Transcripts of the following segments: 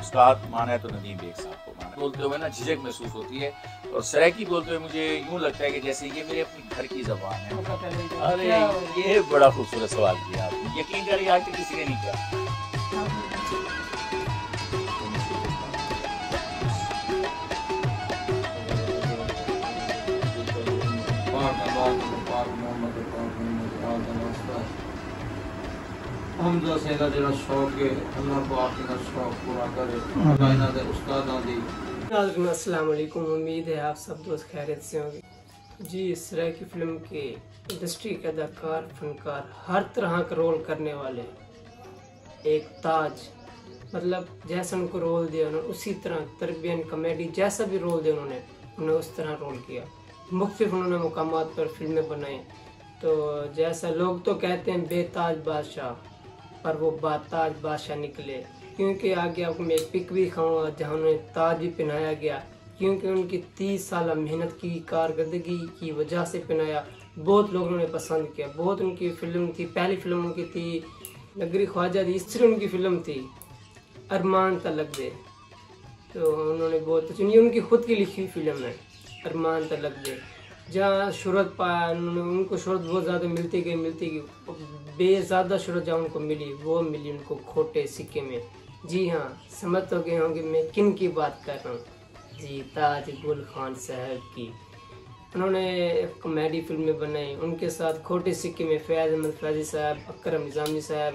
उस्ताद माना है तो नदीम बेग साहब को माना बोलते हुए ना झिझक महसूस होती है, और सराइकी बोलते हुए मुझे यूँ लगता है कि जैसे ये मेरे अपने घर की ज़बान है। अरे ये बड़ा खूबसूरत सवाल किया आपने, यकीन करिए आज तक किसी ने नहीं किया। हमदा सेना जेड़ा शौक है अल्लाह पाक इनका शौक पूरा करे। कायनात दे उस्तादां दी अस्सलाम वालेकुम। उम्मीद है आप सब दोस्त खैरियत से होंगे। जी, इस तरह की फिल्म के इंडस्ट्री के अदाकार फनकार हर तरह का रोल करने वाले एक ताज, मतलब जैसा उनको रोल दिया उन्होंने उसी तरह तरबियन कॉमेडी जैसा भी रोल दिया उन्होंने उस तरह रोल किया। मुख्तलिफ उन्होंने मुकामात पर फिल्में बनाई। तो जैसा लोग तो कहते हैं बेताज बादशाह, पर वो बाताज बादशाह निकले, क्योंकि आगे आपको मैं पिक भी दिखाऊंगा जहाँ उन्हें ताज भी पहनाया गया, क्योंकि उनकी 30 साल मेहनत की कारकर्दगी की वजह से पहनाया। बहुत लोगों ने पसंद किया। बहुत उनकी फिल्म थी, पहली फिल्म उनकी थी नगरी ख्वाजा दी, इससे उनकी फिल्म थी अरमान तलक दे। तो उन्होंने बहुत अच्छी, उनकी खुद की लिखी फिल्म है अरमान तलक दे, जहाँ शोहरत पाया उन्होंने। उनको शोहरत बहुत ज़्यादा मिलती गई, बेज़्यादा शोहरत जहाँ उनको मिली वो मिली उनको खोटे सिक्के में। जी हाँ, समझ तो गए होंगे मैं किन की बात कर रहा हूँ। जी, ताज गुल खान साहब की। उन्होंने कॉमेडी फिल्में बनाई, उनके साथ खोटे सिक्के में फैज़ अहमद फैज़ी साहब, अकरम निज़ामी साहब,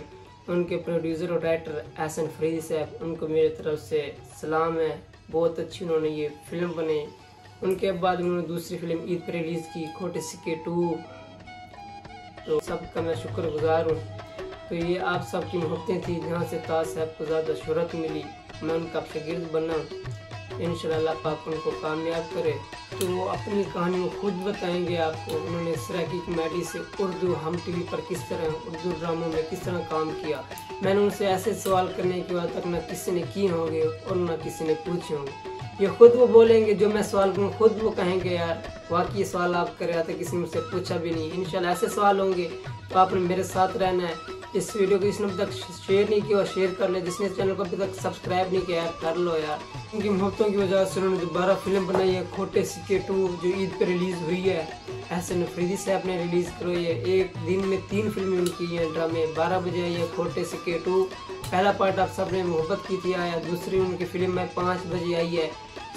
उनके प्रोड्यूसर और राइटर एहसन फरीदी साहब, उनको मेरी तरफ से सलाम है। बहुत अच्छी उन्होंने ये फिल्म बनाई। उनके बाद उन्होंने दूसरी फिल्म ईद पर रिलीज़ की खोटे सिक्के 2। तो सबका मैं शुक्रगुजार हूँ। तो ये आप सब की मोहब्बतें थी जहाँ से ताज साहब को ज़्यादा शोहरत मिली। मैं उनका शागिर्द बना, इंशाअल्लाह पाक उनको कामयाब करे। तो वो अपनी कहानी को खुद बताएंगे आपको। उन्होंने इस तरह की कॉमेडी से उर्दू हम टीवी पर किस तरह, उर्दू ड्रामों में किस तरह काम किया। मैंने उनसे ऐसे सवाल करने के बाद तक न किसी ने किए होंगे और न किसी ने पूछे होंगे। ये खुद वो बोलेंगे, जो मैं सवाल करूँ खुद वो कहेंगे यार वाकई सवाल आप कर रहे थे, किसी ने मुझसे पूछा भी नहीं। इंशाल्लाह ऐसे सवाल होंगे। तो आपने मेरे साथ रहना है। इस वीडियो को जिसने अभी तक शेयर नहीं किया शेयर कर ले, जिसने चैनल को अभी तक सब्सक्राइब नहीं किया कर लो यार। उनकी मोहब्बतों की वजह से उन्होंने दोबारा फिल्म बनाई है खोटे सिक्के 2, जो ईद पर रिलीज़ हुई है। एहसन फरीदी साहब ने रिलीज़ करवाई है। एक दिन में 3 फिल्में उनकी हैं ड्रामे। 12 बजे आई है खोटे सिक्के 2, पहला पार्ट आप सब ने मोहब्बत की थी आया। दूसरी उनकी फिल्म में 5 बजे आई है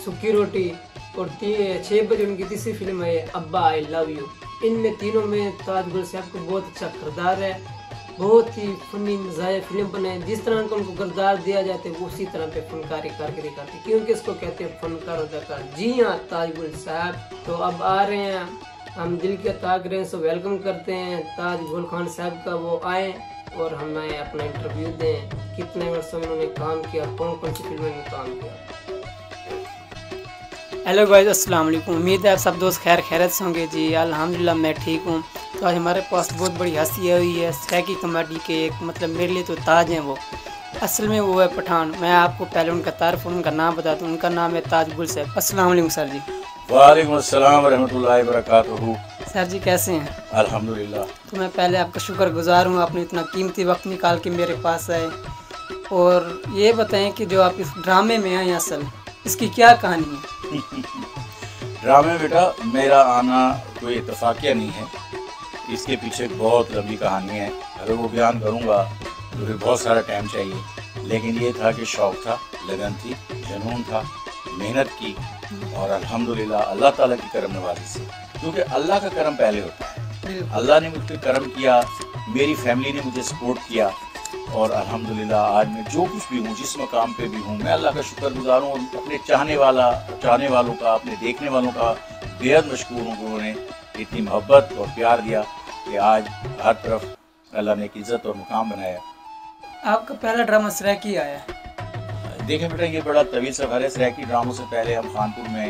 सुखी रोटी, और 6 बजे उनकी तीसरी फिल्म आई है अब्बा आई लव यू। इनमें तीनों में ताज गुल साहब को बहुत अच्छा किरदार है। बहुत ही फनी मज़ाया फिल्म बनाए। जिस तरह का उनको किरदार दिया जाता है वो उसी तरह पे फनकारी कारकर्दगी करते हैं, क्योंकि इसको कहते हैं फनकार अदाकार। जी हाँ, ताज गुल साहब तो अब आ रहे हैं, हम दिल के ताक रहे हैं। सो वेलकम करते हैं ताज गुल खान साहब का, वो आए और हमें अपना इंटरव्यू दें। कितने वर्षों में उन्होंने काम किया, कौन कौन सी फिल्मों में काम किया। हेलो गाइस, अस्सलाम वालेकुम। उम्मीद है आप सब दोस्त खैरियत से होंगे। जी अल्हम्दुलिल्लाह मैं ठीक हूँ। तो आज हमारे पास बहुत बड़ी हस्ती हुई है सराइकी कॉमेडी के एक, मतलब मेरे लिए तो ताज हैं वो। असल में वो है पठान। मैं आपको पहले उनका तारीफ और उनका नाम बता दूँ। उनका नाम है ताज गुल साहब। अस्सलाम वालेकुम सर जी। वालेकुम अस्सलाम व रहमतुल्लाहि व बरकातुहू। सर जी कैसे हैं? अल्हम्दुलिल्लाह। तो मैं पहले आपका शुक्रगुजार हूँ, आपने इतना कीमती वक्त निकाल के मेरे पास आए। और ये बताएं कि जो आप इस ड्रामे में आए असल, इसकी क्या कहानी है? ड्रामे बेटा मेरा आना कोई इत्तफाकिया नहीं है, इसके पीछे बहुत लंबी कहानी है। अगर वो बयान करूँगा तो फिर बहुत सारा टाइम चाहिए। लेकिन ये था कि शौक़ था, लगन थी, जुनून था, मेहनत की, और अल्हम्दुलिल्लाह अल्लाह ताला की करम नवाज़ी से, क्योंकि अल्लाह का करम पहले होता है। अल्लाह ने मुझ पर करम किया, मेरी फैमिली ने मुझे सपोर्ट किया, और अल्हम्दुलिल्लाह आज मैं जो कुछ भी हूँ, जिस मकाम पे भी हूँ, मैं अल्लाह का शुक्रगुजार हूँ। और अपने चाहने वालों का, अपने देखने वालों का बेहद मशकूर हूँ कि उन्होंने इतनी मोहब्बत और प्यार दिया कि आज हर तरफ अल्लाह ने एक इज़्ज़त और मुकाम बनाया। आपका पहला ड्रामा सराइकी आया है? देखें बेटा, ये बड़ा तवील सफ़र है। सराइकी ड्रामों से पहले हम खानपुर में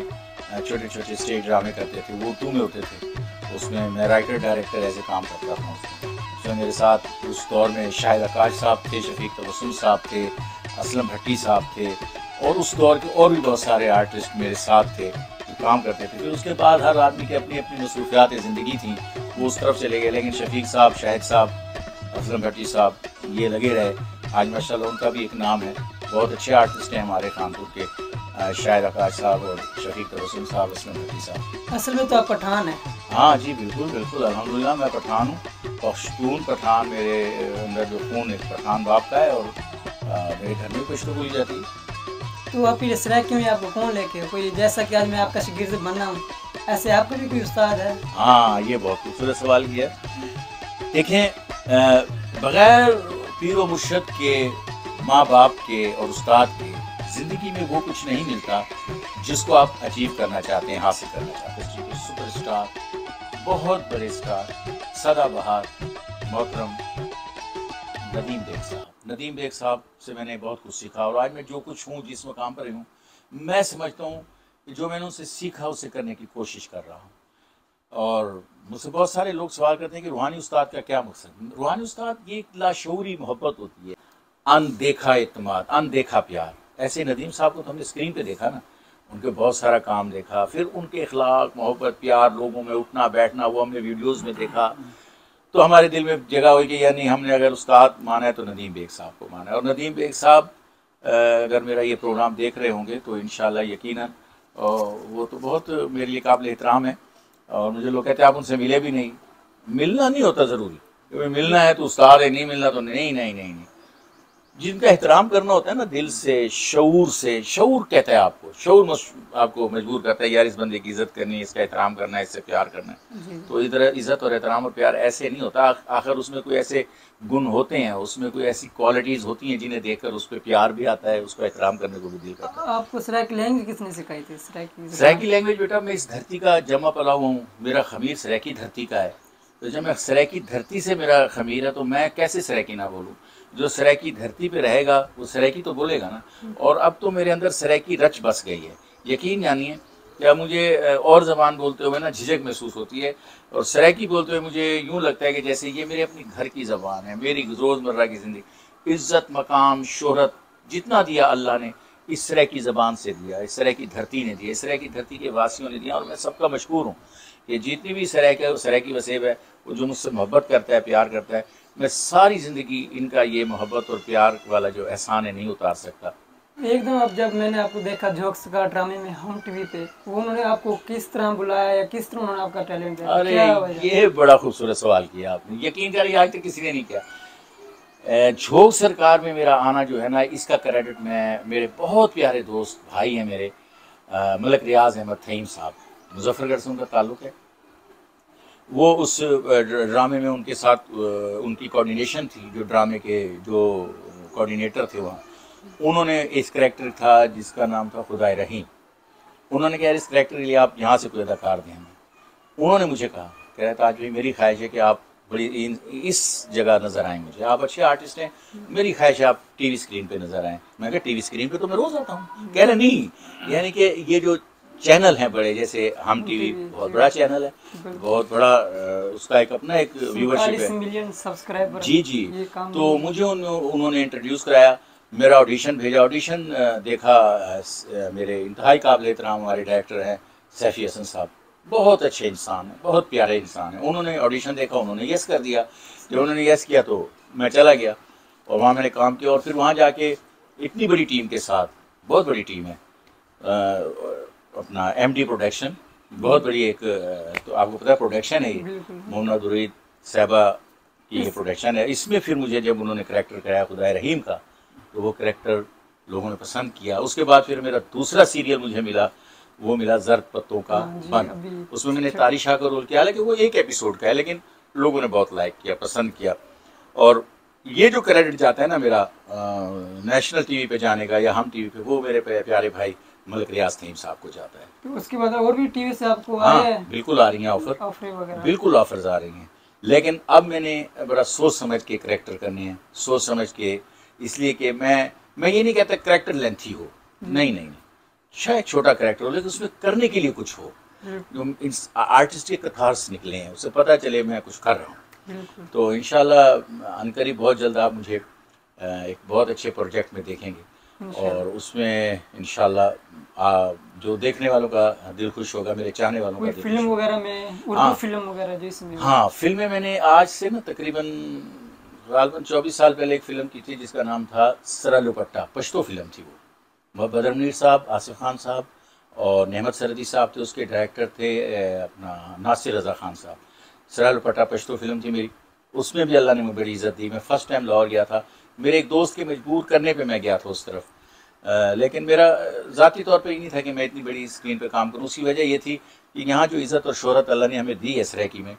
छोटे छोटे स्टेज ड्रामे करते थे, वो उर्दू में होते थे। उसमें मैं राइटर डायरेक्टर ऐसे काम करता था। उसमें मेरे साथ उस दौर में शाहिद आकाश साहब थे, शफीक तबस्सुम साहब थे, असलम भट्टी साहब थे, और उस दौर के और भी बहुत सारे आर्टिस्ट मेरे साथ थे जो काम करते थे। फिर उसके बाद हर आदमी की अपनी अपनी मसरूफियात ज़िंदगी थी, वो उस तरफ चले गए। लेकिन शफीक साहब, शाहिद साहब असलम भट्टी साहब, ये लगे रहे। आज माशाल्लाह उनका भी एक नाम है, बहुत अच्छे आर्टिस्ट हैं हमारे खानपुर के, शायद आकाश साहब और शफीक तबस्सुम साहब, असलम भट्टी साहब। असल में तो आप पठान हैं? हाँ जी, बिल्कुल बिल्कुल, अल्हम्दुलिल्लाह मैं पठान हूँ, पश्तून पठान। मेरे अंदर जो खून एक पठान बाप का है, और मेरे घर में कुछ तो भूल जाती है। तो आप ये सराइकी में आपको कौन लेके, कोई जैसा कि आज मैं आपका शागिर्द बनना हूँ, ऐसे आपका भी कोई उस्ताद है? हाँ, ये बहुत खूबसूरत सवाल किया। देखें, बगैर पीर व मुर्शद के, माँ बाप के और उस्ताद के ज़िंदगी में वो कुछ नहीं मिलता जिसको आप अचीव करना चाहते हैं, हासिल करना चाहते हैं। सुपरस्टार, बहुत बड़े स्टार, सदाबहार मोहतरम नदीम बेग साहब। नदीम बेग साहब से मैंने बहुत कुछ सीखा, और आज मैं जो कुछ हूँ, जिस मकाम पर हूँ, मैं समझता हूँ कि जो मैंने उनसे सीखा उसे करने की कोशिश कर रहा हूँ। और मुझसे बहुत सारे लोग सवाल करते हैं कि रूहानी उस्ताद का क्या मकसद। रूहानी उस्ताद ये एक लाशऊरी मोहब्बत होती है, अनदेखा एतमाद, अनदेखा प्यार। ऐसे नदीम साहब को तो हमने स्क्रीन पे देखा ना, उनके बहुत सारा काम देखा, फिर उनके अखलाक, मोहब्बत, प्यार, लोगों में उठना बैठना, वो हमने वीडियोज़ में देखा, तो हमारे दिल में जगह हुई कि यानी हमने अगर उस्ताद माना है तो नदीम बेग साहब को माना है। और नदीम बेग साहब अगर मेरा ये प्रोग्राम देख रहे होंगे तो इंशाल्लाह यकीनन वो तो बहुत मेरे लिए काबिल एहतराम है। और मुझे लोग कहते हैं आप उनसे मिले भी नहीं। मिलना नहीं होता ज़रूरी, क्योंकि मिलना है तो उस्ताद है, नहीं मिलना तो नहीं नहीं नहीं नहीं। जिनका एहतराम करना होता है ना दिल से, शऊर से, शऊर कहता है आपको, शऊर आपको मजबूर करता है यार इस बंदे की इज्जत करनी है, इसका एहतराम करना है, इससे प्यार करना है। तो इधर इज्जत और एहतराम और प्यार ऐसे नहीं होता, आखिर उसमें कोई ऐसे गुण होते हैं, उसमें कोई ऐसी क्वालिटीज़ होती हैं जिन्हें देखकर उस पर प्यार भी आता है, उसको एहतराम करने को भी दिल करता है। आपको सराइकी लैंग्वेज किसने सिखाई थी? सराइकी लैंग्वेज बेटा मैं इस धरती का जमा पला हुआ हूँ, मेरा खमीर सराइकी धरती का है। तो जब मैं सराइकी धरती से मेरा खमीर है तो मैं कैसे सराइकी ना बोलूँ। जो सराइकी धरती पे रहेगा वो सराइकी तो बोलेगा ना। और अब तो मेरे अंदर सराइकी रच बस गई है, यकीन जानिए। क्या मुझे और ज़बान बोलते हुए ना झिझक महसूस होती है, और सराइकी बोलते हुए मुझे यूँ लगता है कि जैसे ये मेरे अपनी घर की ज़बान है, मेरी रोज़मर्रा की ज़िंदगी। इज़्ज़त, मकाम, शोहरत जितना दिया अल्लाह ने इस सराइकी ज़बान से दिया, इस सराइकी धरती ने दिया, इस सराइकी धरती के वासियों ने दिया। और मैं सबका मशकूर हूँ कि जितनी भी सराइकी वसेब है, वो जो मुझसे मोहब्बत करता है, प्यार करता है, मैं सारी ज़िंदगी इनका ये मोहब्बत और प्यार वाला जो एहसान है नहीं उतार सकता। एकदम अब जब मैंने आपको देखा जोक्स का ड्रामे में हम टीवी पे, वो उन्होंने आपको किस तरह बुलाया या किस तरह उन्होंने आपका टैलेंट देखा? अरे ये बड़ा खूबसूरत सवाल किया आपने, यकीन करिए आज तक किसी ने नहीं किया। झोंक सरकार में मेरा आना जो है ना, इसका क्रेडिट मैं मेरे बहुत प्यारे दोस्त भाई हैं मेरे, मलक रियाज अहमद थईम साहब, मुजफ्फरगढ़ से उनका ताल्लुक़ है। वो उस ड्रामे में उनके साथ उनकी कोऑर्डिनेशन थी, जो ड्रामे के जो कोऑर्डिनेटर थे वहाँ, उन्होंने इस करैक्टर था जिसका नाम था खुदाए रहीम। उन्होंने कहा इस करैक्टर के लिए आप यहाँ से कोई अदाकार दें। उन्होंने मुझे कहा, कह रहा था आज भी मेरी ख्वाहिश है कि आप बड़ी इस जगह नज़र आएँ, मुझे आप अच्छे आर्टिस्ट हैं, मेरी ख्वाहिश है आप टीवी स्क्रीन पे नज़र आएँ। मैं कहा टीवी स्क्रीन पे तो मैं रोज़ आता हूँ। कह रहे नहीं, यानी कि ये जो चैनल हैं बड़े, जैसे हम टीवी बहुत बड़ा चैनल है, बहुत बड़ा, उसका एक अपना एक व्यूअरशिप है, मिलियन सब्सक्राइबर। जी जी। तो मुझे उन्होंने इंट्रोड्यूस कराया, मेरा ऑडिशन भेजा, ऑडिशन देखा। मेरे इंतहाई काबिल एहतराम हमारे डायरेक्टर हैं सैफी हसन साहब, बहुत अच्छे इंसान हैं, बहुत प्यारे इंसान हैं। उन्होंने ऑडिशन देखा, उन्होंने यस कर दिया। जब उन्होंने यस किया तो मैं चला गया और वहाँ मैंने काम किया। और फिर वहाँ जाके इतनी बड़ी टीम के साथ, बहुत बड़ी टीम है, अपना MD प्रोडक्शन, बहुत बड़ी एक, तो आपको पता है प्रोडक्शन है ये, मोहम्मद उरीद साहबा की ये प्रोडक्शन है। इसमें फिर मुझे जब उन्होंने करैक्टर कराया खुदाए रहीम का, तो वो करैक्टर लोगों ने पसंद किया। उसके बाद फिर मेरा दूसरा सीरियल मुझे मिला, वो मिला जर्द पत्तों का बन। उसमें मैंने तारी शाह का रोल किया, हालांकि वो एक एपिसोड का है, लेकिन लोगों ने बहुत लाइक किया, पसंद किया। और ये जो क्रेडिट जाता है ना मेरा नेशनल टीवी पे जाने का या हम टीवी पे, वो मेरे प्यारे भाई मलक रियाज थईम साहब को जाता है। तो उसके बाद और भी टीवी से आपको हाँ, आए? बिल्कुल आ रही हैं ऑफर, बिल्कुल ऑफर्स आ रही हैं। लेकिन अब मैंने बड़ा सोच समझ के करैक्टर करने हैं, सोच समझ के, इसलिए कि मैं ये नहीं कहता करैक्टर लेंथी हो, नहीं नहीं, शायद छोटा करैक्टर हो, लेकिन उसमें करने के लिए कुछ हो, जो आर्टिस्ट के कथार्स निकले हैं, उससे पता चले मैं कुछ कर रहा हूँ। तो इंशाल्लाह अनकरीब बहुत जल्द आप मुझे एक बहुत अच्छे प्रोजेक्ट में देखेंगे, और उसमें इंशाल्लाह जो देखने वालों का दिल खुश होगा, मेरे चाहने वालों का दिल। फिल्म वगैरह में, उर्दू फिल्म वगैरह जो इसमें, हाँ फिल्में मैंने आज से ना तकरीबन गालबन 24 साल पहले एक फ़िल्म की थी जिसका नाम था सरा दुपट्टा, पश्तो फिल्म थी वो। बदर मुनीर साहब, आसिफ खान साहब और नेमत सरदी साहब थे, उसके डायरेक्टर थे अपना नासिर रज़ा खान साहब। सरा दुपट्टा पश्तो फिल्म थी मेरी, उसमें भी अल्लाह ने मुझे बड़ी इज़्ज़त दी। मैं फ़र्स्ट टाइम लाहौर गया था, मेरे एक दोस्त के मजबूर करने पे मैं गया था उस तरफ, लेकिन मेरा ज़ाती तौर पे ये नहीं था कि मैं इतनी बड़ी स्क्रीन पे काम करूँ। उसकी वजह ये थी कि यहाँ जो इज़्ज़त और शोहरत अल्लाह ने हमें दी है सरायकी में,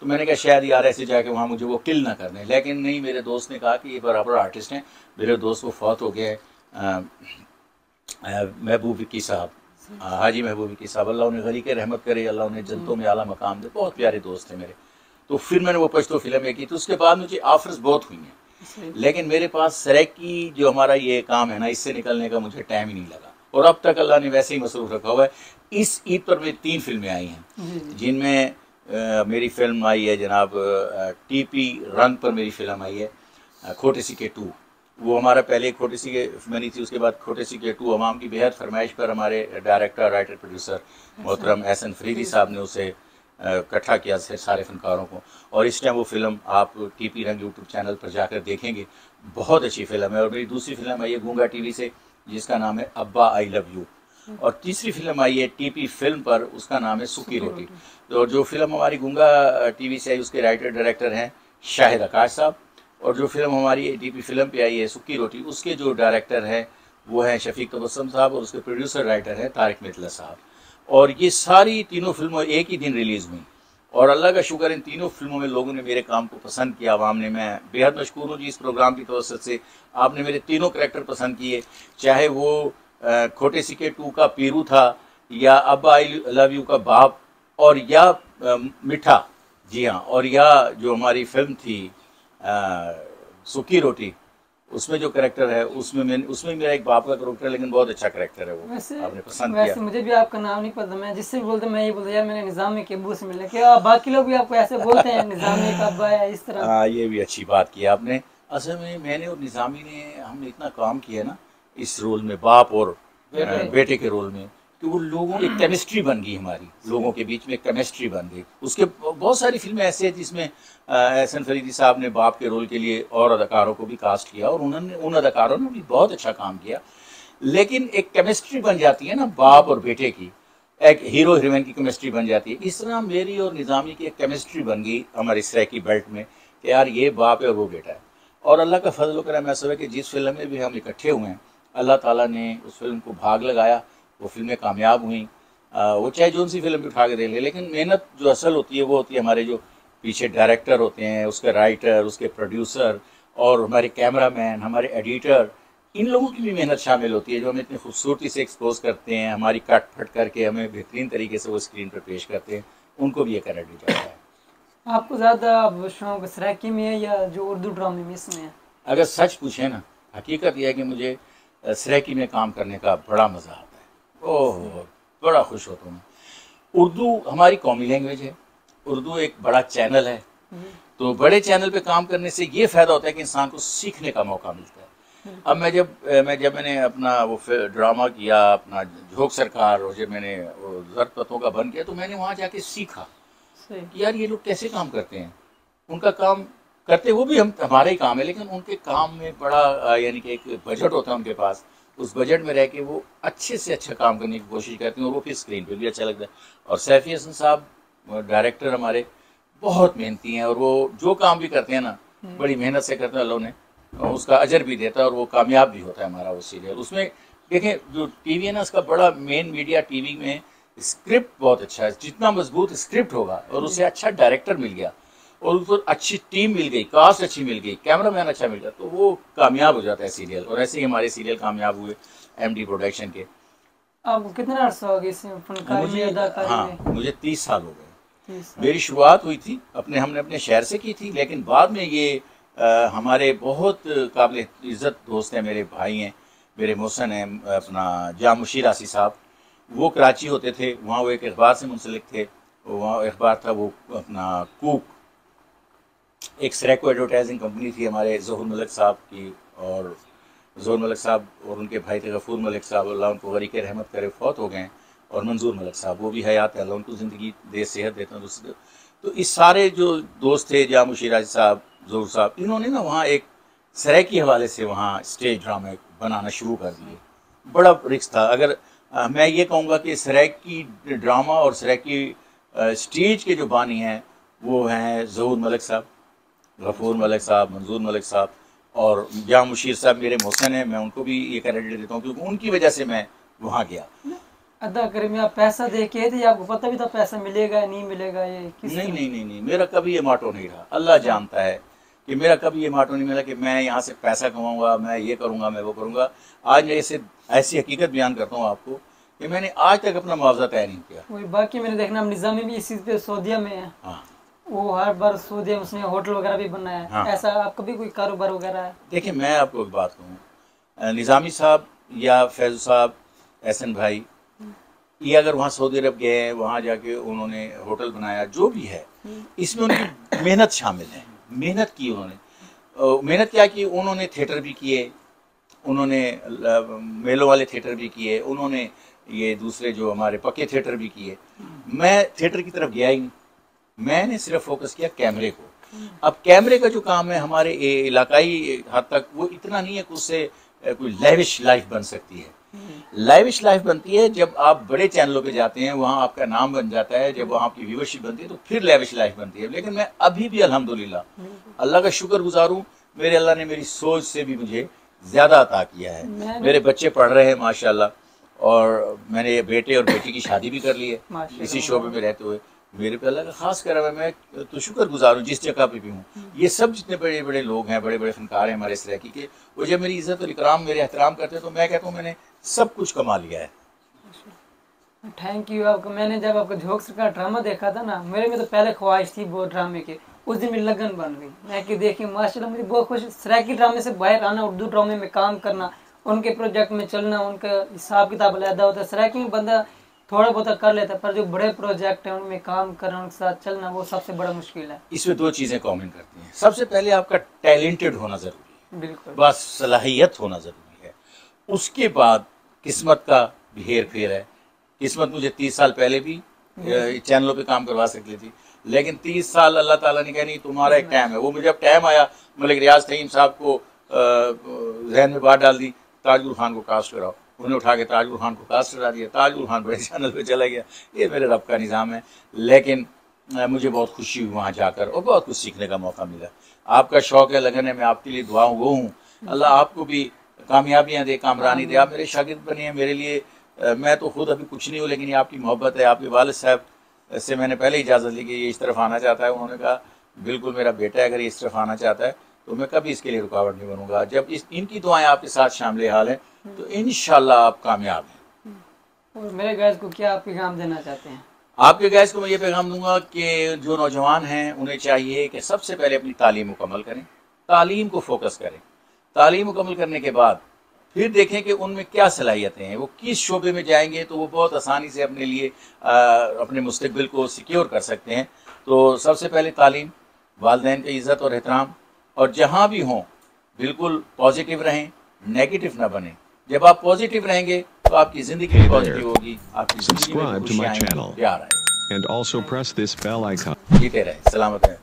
तो मैंने कहा शायद यार ऐसे जाके वहाँ मुझे वो किल ना कर दें, लेकिन नहीं, मेरे दोस्त ने कहा कि ये बराबर आर्टिस्ट हैं। मेरे दोस्त वो फौत हो गए, महबूब विक्की साहब, हाजी महबूब विक्की साहब, अल्लाह उन्हें गरीक रहमत करे, अल्लाह उन्हें जन्नतों में आला मकाम दे। बहुत प्यारे दोस्त थे मेरे। तो फिर मैंने वो पश्तो फिल्म की, तो उसके बाद मुझे ऑफर्स बहुत हुई हैं, लेकिन मेरे पास सरायकी जो हमारा ये काम है ना, इससे निकलने का मुझे टाइम ही नहीं लगा। और अब तक अल्लाह ने वैसे ही मसरूफ रखा हुआ है। इस ईद पर मेरी 3 फिल्में आई हैं, जिनमें मेरी फिल्म आई है जनाब टीपी रंग पर मेरी फिल्म आई है, खोटे सिक्के 2। वो हमारा पहले खोटे सिक्के बनी थी, उसके बाद खोटे सिक्के 2 अवाम की बेहद फरमाइश पर हमारे डायरेक्टर, राइटर, प्रोड्यूसर मोहतरम एहसन फरीदी साहब ने उसे इकट्ठा किया सारे फनकारों को। और इस टाइम वो फिल्म आप टीपी रंग यूट्यूब चैनल पर जाकर देखेंगे, बहुत अच्छी फिल्म है। और मेरी दूसरी फिल्म आई है गूंगा टीवी से, जिसका नाम है अब्बा आई लव यू। और तीसरी फिल्म आई है टीपी फिल्म पर, उसका नाम है सुक्की रोटी। तो जो फिल्म हमारी गूंगा टीवी से आई, उसके राइटर डायरेक्टर हैं शाहिद आकाश साहब, और जो फिल्म हमारी टीपी फिल्म पे आई है सुक्की रोटी, उसके जो डायरेक्टर हैं वो हैं शफीक तबस्सुम साहब, और उसके प्रोड्यूसर राइटर हैं तारिक मितला साहब। और ये सारी तीनों फिल्मों एक ही दिन रिलीज़ हुई, और अल्लाह का शुक्र इन तीनों फिल्मों में लोगों ने मेरे काम को पसंद किया, आवाम ने। मैं बेहद मशकूर हूँ जी इस प्रोग्राम की तवज्जुह से, आपने मेरे तीनों करैक्टर पसंद किए, चाहे वो खोटे सिक्के 2 का पीरू था, या अब्बा आई लव यू का बाप, और या मिठा, जी हाँ, और या जो हमारी फिल्म थी सुक्की रोटी, उसमें जो करेक्टर है उसमें मेरा एक बाप का करेक्टर, लेकिन बहुत अच्छा करेक्टर है वो, आपने पसंद किया। वैसे मुझे भी आपका नाम नहीं पता, मैं जिससे भी बोलता मैं ये बोलता यार मैंने निज़ामी के अब्बू से मिला, क्या बाकी लोग भी आपको ऐसे बोलते हैं निज़ामी का अब्बा है इस तरह? हाँ, ये भी अच्छी बात की आपने। असल में मैंने और निज़ामी ने हमने इतना काम किया ना इस रोल में, बाप और बेटे के रोल में, कि वो लोगों की केमिस्ट्री बन गई, हमारी लोगों के बीच में केमिस्ट्री बन गई। उसके बहुत सारी फिल्में ऐसी हैं जिसमें एहसन फरीदी साहब ने बाप के रोल के लिए और अदाकारों को भी कास्ट किया, और उन्होंने उन अदाकारों ने भी बहुत अच्छा काम किया। लेकिन एक केमिस्ट्री बन जाती है ना बाप और बेटे की, एक हीरो हीरोइन की केमिस्ट्री बन जाती है। इस तरह मेरी और निज़ामी की एक केमिस्ट्री बन गई हमारी सरायकी बेल्ट में, कि यार ये बाप है और वो बेटा है। और अल्लाह का फजल व करम ऐसा है कि जिस फिल्म में भी हम इकट्ठे हुए हैं, अल्लाह ताला ने उस फिल्म को भाग लगाया, वो फिल्में कामयाब हुई। वो चाहे जो सी फिल्म भी उठा के दे ले, लेकिन मेहनत जो असल होती है वो होती है हमारे जो पीछे डायरेक्टर होते हैं, उसके राइटर, उसके प्रोड्यूसर, और हमारे कैमरामैन, हमारे एडिटर, इन लोगों की भी मेहनत शामिल होती है, जो हमें इतनी खूबसूरती से एक्सपोज करते हैं, हमारी कट फट करके हमें बेहतरीन तरीके से वो स्क्रीन पर पेश करते हैं, उनको भी ये क्रेडिट जाता है। आपको ज़्यादा शौक सरायकी में है या जो उर्दू ड्रामे में इसमें है? अगर सच पूछे ना, हकीकत यह है कि मुझे सरायकी में काम करने का बड़ा मज़ा आता है। ओह, बड़ा खुश होता हूँ। उर्दू हमारी कौमी लैंग्वेज है, उर्दू एक बड़ा चैनल है, तो बड़े चैनल पे काम करने से ये फ़ायदा होता है कि इंसान को सीखने का मौका मिलता है। अब मैंने अपना वो ड्रामा किया, अपना झोंक सरकार, और जब मैंने वो ज़र्द पत्तों का बन किया, तो मैंने वहाँ जाके सीखा कि यार ये लोग कैसे काम करते हैं। उनका काम करते वो भी हमारा ही काम है, लेकिन उनके काम में बड़ा यानी कि एक बजट होता है उनके पास, उस बजट में रह के वो अच्छे से अच्छा काम करने की कोशिश करते हैं, और वो फिर स्क्रीन पे भी अच्छा लगता है। और सैफी हसन साहब डायरेक्टर हमारे बहुत मेहनती हैं, और वो जो काम भी करते हैं ना बड़ी मेहनत से करते हैं, अल्लाह ने उसका अजर भी देता है, और वो कामयाब भी होता है हमारा वो सीरियल। उसमें देखें जो टीवी है ना, उसका बड़ा मेन मीडिया टीवी में स्क्रिप्ट बहुत अच्छा है। जितना मजबूत स्क्रिप्ट होगा और उसे अच्छा डायरेक्टर मिल गया, और उसको अच्छी टीम मिल गई, कास्ट अच्छी मिल गई, कैमरामैन अच्छा मिल गया, तो वो कामयाब हो जाता है सीरियल। और ऐसे ही हमारे सीरियल कामयाब हुए MD प्रोडक्शन के। अब कितना अर्सा हो गया इसमें फनकारी में, अदाकारी में? हाँ, मुझे 30 साल हो गए। मेरी शुरुआत हुई थी हमने अपने शहर से की थी, लेकिन बाद में ये हमारे बहुत काबिल इज़्ज़त दोस्त हैं, मेरे भाई हैं, मेरे मोहसन हैं, अपना जामुशीर आसी साहब, वो कराची होते थे, वहाँ वो एक अखबार से मुंसलिक थे। वहाँ अखबार था वो अपना कूक, एक सरेको एडवर्टाइजिंग कंपनी थी हमारे ज़हूर मलिक साहब की, और ज़हूर मलिक साहब और उनके भाई थे गफूर मलिक साहब, अल्लाह उनको गरीक रहमत करे, फौत हो गए, और मंजूर मलिक साहब, वो भी हयात है, अल्लाह उनको ज़िंदगी दे, सेहत देता है। तो इस सारे जो दोस्त थे, जामू शिराज साहब, ज़हूर साहब, इन्होंने ना वहाँ एक सराय के हवाले से वहाँ स्टेज ड्रामे बनाना शुरू कर दिए। बड़ा रिस्क था। अगर मैं ये कहूँगा कि सराय की ड्रामा और सराय की स्टेज के जो बानी हैं वो हैं ज़हूर मलिक साहब, गफूर मलिक साहब, मंजूर मलिक साहब और जाम मुशीर साहब मेरे मोहसिन हैं। मैं उनको भी ये क्रेडिट देता हूँ क्योंकि उनकी वजह से मैं वहाँ गया। अदा करे में आप पैसा दे के थे, आपको पता भी था पैसा मिलेगा या नहीं मिलेगा? ये नहीं, मेरा कभी ये माटो नहीं रहा। अल्लाह जानता है कि मेरा कभी ये माटो नहीं मिला कि मैं यहाँ से पैसा कमाऊंगा, मैं ये करूँगा, मैं वो करूँगा। आज मैं ऐसी हकीकत बयान करता हूँ आपको कि मैंने आज तक अपना मुआवजा तय नहीं किया। वही बाकी मैंने देखना निज़ामी भी इस चीज़ पे सऊदीया में है। हाँ, वो हर बार सऊदीया में उसने होटल वगैरह भी बनाया है। हाँ। ऐसा आपका भी कोई कारोबार वगैरह है? देखिए मैं आपको एक बात कहूँ, निज़ामी साहब या फैज़ साहब, एहसन भाई, ये अगर वहाँ सऊदी अरब गए हैं, वहाँ जाके उन्होंने होटल बनाया, जो भी है इसमें उनकी मेहनत शामिल है। मेहनत की उन्होंने, मेहनत क्या की, उन्होंने थिएटर भी किए, उन्होंने मेलों वाले थिएटर भी किए, उन्होंने ये दूसरे जो हमारे पक्के थिएटर भी किए। मैं थिएटर की तरफ गया ही नहीं, मैंने सिर्फ फोकस किया कैमरे को। अब कैमरे का जो काम है हमारे इलाकाई हद तक वो इतना नहीं है कि उससे कोई लैविश लाइफ बन सकती है। लैविश लाइफ बनती है जब आप बड़े चैनलों पे जाते हैं, वहाँ आपका नाम बन जाता है, जब वहाँ आपकी व्यूवरशिप बनती है तो फिर लैविश लाइफ बनती है। लेकिन मैं अभी भी अल्हम्दुलिल्लाह अल्लाह का शुक्रगुजार हूँ, मेरे अल्लाह ने मेरी सोच से भी मुझे ज़्यादा अता किया है। मेरे बच्चे पढ़ रहे हैं माशाल्लाह, और मैंने बेटे और बेटी की शादी भी कर ली है इसी शोबे में रहते हुए। मेरे पे अल्लाह का खास करम है, मैं तो शुक्रगुजार हूँ जिस जगह पे भी हूँ। ये सब जितने बड़े बड़े लोग हैं, बड़े बड़े फनकार हैं हमारे सरायकी के, वो जब मेरी इज्जत और इकराम, मेरे एहतराम करते हैं तो मैं कहता हूँ मैंने सब कुछ कमा लिया है। थैंक यू आपको। मैंने जब आपका झोंक सरकार ड्रामा देखा था ना, मेरे में तो पहले ख्वाहिश थी बहुत ड्रामे की, उस दिन मेरी लगन बन गई। मैं कि देखिए माशाल्लाह मुझे बहुत खुश, सरायकी ड्रामे से बाहर आना, उर्दू ड्रामे में काम करना, उनके प्रोजेक्ट में चलना, उनका हिसाब किताब अलहदा होता है। सरायकी में बंदा थोड़ा बहुत कर लेता है, पर जो बड़े प्रोजेक्ट हैं उनमें काम करना, उनके साथ चलना, वो सबसे बड़ा मुश्किल है। इसमें दो चीज़ें कॉमन करती हैं। सबसे पहले आपका टैलेंटेड होना ज़रूरी है, बिल्कुल, बस सलाहियत होना ज़रूरी है। उसके बाद किस्मत का भी हेर फेर है। किस्मत मुझे 30 साल पहले भी चैनलों पे काम करवा सकती थी, लेकिन 30 साल अल्लाह ताला ने कहा नहीं, तुम्हारा एक टाइम है। वो मुझे अब टाइम आया, मलिक रियाज तहीम साहब को जहन में बात डाल दी, ताजुल खान को कास्ट कराओ। उन्हें उठा के ताजुल खान को कास्ट करा दिया, ताजुल खान बड़े चैनल पे चला गया। ये मेरे रब का निज़ाम है। लेकिन मुझे बहुत खुशी हुई वहाँ जाकर और बहुत कुछ सीखने का मौका मिला। आपका शौक़ है, लगन है, मैं आपके लिए दुआ वो हूँ। अल्लाह आपको भी कामयाबियाँ दे, कामरानी दे। आप मेरे शागिर्द बनी हैं, मेरे लिए मैं तो खुद अभी कुछ नहीं हूँ, लेकिन ये आपकी मोहब्बत है। आपके वालिद साहब से मैंने पहले इजाज़त ली कि ये इस तरफ आना चाहता है। उन्होंने कहा बिल्कुल मेरा बेटा है, अगर ये इस तरफ आना चाहता है तो मैं कभी इसके लिए रुकावट नहीं बनूंगा। जब इनकी दुआएं आपके साथ शामिल हाल हैं तो इंशाल्लाह आप कामयाब हैं। और मेरे गैस को क्या आप पैगाम देना चाहते हैं? आपके गैस को मैं ये पैगाम दूंगा कि जो नौजवान हैं उन्हें चाहिए कि सबसे पहले अपनी तालीम मुकम्मल करें, तालीम को फोकस करें। तालीम मुकम्मल करने के बाद फिर देखें कि उनमें क्या सलाहियतें हैं, वो किस शोबे में जाएंगे तो वो बहुत आसानी से अपने लिए अपने मुस्तकबिल को सिक्योर कर सकते हैं। तो सबसे पहले तालीम, वालिदैन की इज़्ज़त और एहतराम, और जहाँ भी हों बिल्कुल पॉजिटिव रहें, नेगेटिव ना बने। जब आप पॉजिटिव रहेंगे तो आपकी ज़िंदगी भी पॉजिटिव होगी, आपकी ज़िंदगी में खुशियाँ आएंगी, प्यार आएगा। And also press this bell icon. जीते रहे, सलामत रहें।